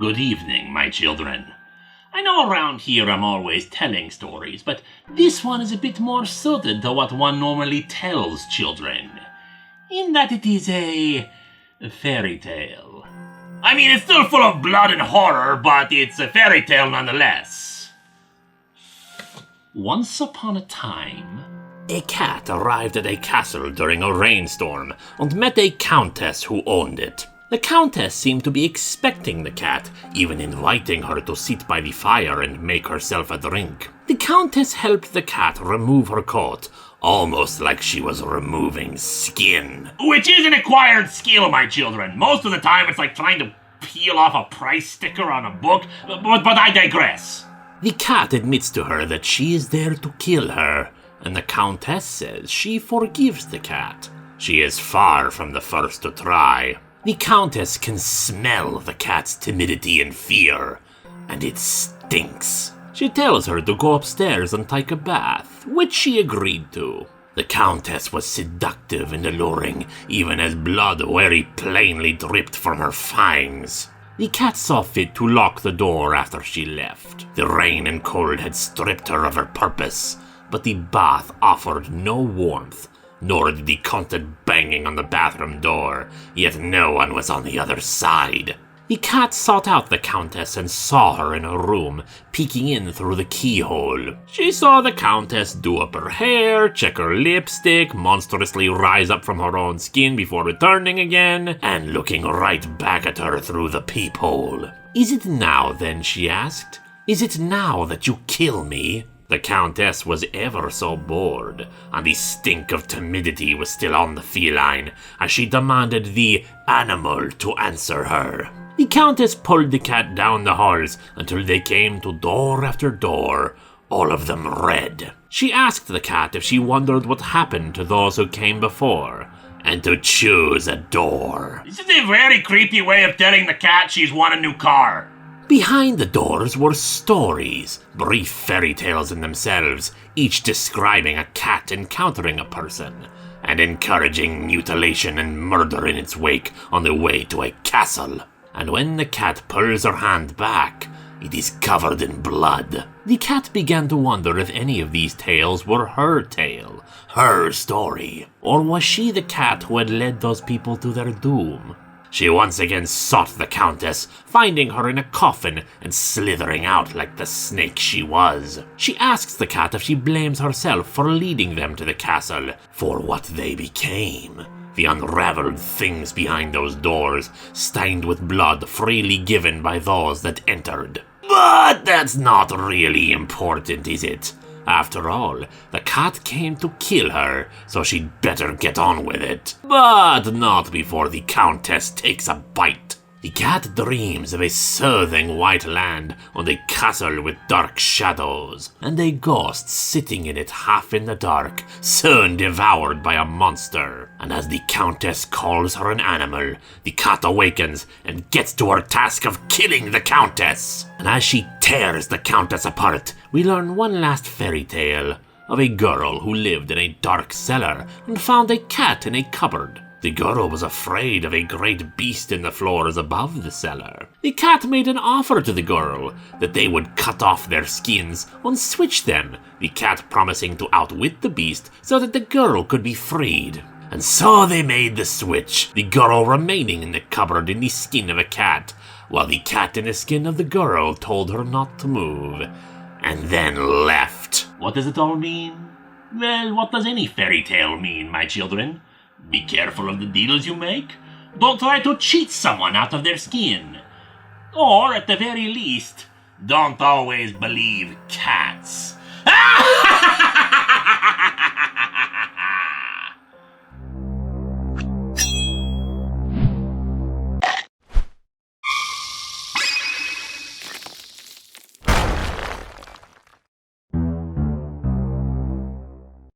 Good evening, my children. I know around here I'm always telling stories, but this one is a bit more suited to what one normally tells children, in that it is a fairy tale. I mean, it's still full of blood and horror, but it's a fairy tale nonetheless. Once upon a time, a cat arrived at a castle during a rainstorm and met a countess who owned it. The countess seemed to be expecting the cat, even inviting her to sit by the fire and make herself a drink. The countess helped the cat remove her coat, almost like she was removing skin. Which is an acquired skill, my children. Most of the time it's like trying to peel off a price sticker on a book, but I digress. The cat admits to her that she is there to kill her, and the countess says she forgives the cat. She is far from the first to try. The countess can smell the cat's timidity and fear, and it stinks. She tells her to go upstairs and take a bath, which she agreed to. The countess was seductive and alluring, even as blood very plainly dripped from her fangs. The cat saw fit to lock the door after she left. The rain and cold had stripped her of her purpose, but the bath offered no warmth, nor did the constant banging on the bathroom door, yet no one was on the other side. The cat sought out the countess and saw her in her room, peeking in through the keyhole. She saw the countess do up her hair, check her lipstick, monstrously rise up from her own skin before returning again, and looking right back at her through the peephole. "Is it now, then?" she asked. "Is it now that you kill me?" The countess was ever so bored, and the stink of timidity was still on the feline, as she demanded the animal to answer her. The countess pulled the cat down the halls until they came to door after door, all of them red. She asked the cat if she wondered what happened to those who came before, and to choose a door. This is a very creepy way of telling the cat she's won a new car. Behind the doors were stories, brief fairy tales in themselves, each describing a cat encountering a person, and encouraging mutilation and murder in its wake on the way to a castle. And when the cat pulls her hand back, it is covered in blood. The cat began to wonder if any of these tales were her tale, her story, or was she the cat who had led those people to their doom? She once again sought the countess, finding her in a coffin and slithering out like the snake she was. She asks the cat if she blames herself for leading them to the castle, for what they became. The unraveled things behind those doors, stained with blood freely given by those that entered. But that's not really important, is it? After all, the cat came to kill her, so she'd better get on with it. But not before the countess takes a bite. The cat dreams of a soothing white land and a castle with dark shadows, and a ghost sitting in it half in the dark, soon devoured by a monster. And as the countess calls her an animal, the cat awakens and gets to her task of killing the countess. And as she tears the countess apart, we learn one last fairy tale of a girl who lived in a dark cellar and found a cat in a cupboard. The girl was afraid of a great beast in the floors above the cellar. The cat made an offer to the girl that they would cut off their skins and switch them, the cat promising to outwit the beast so that the girl could be freed. And so they made the switch, the girl remaining in the cupboard in the skin of a cat, while the cat in the skin of the girl told her not to move, and then left. What does it all mean? Well, what does any fairy tale mean, my children? Be careful of the deals you make. Don't try to cheat someone out of their skin. Or, at the very least, don't always believe cats.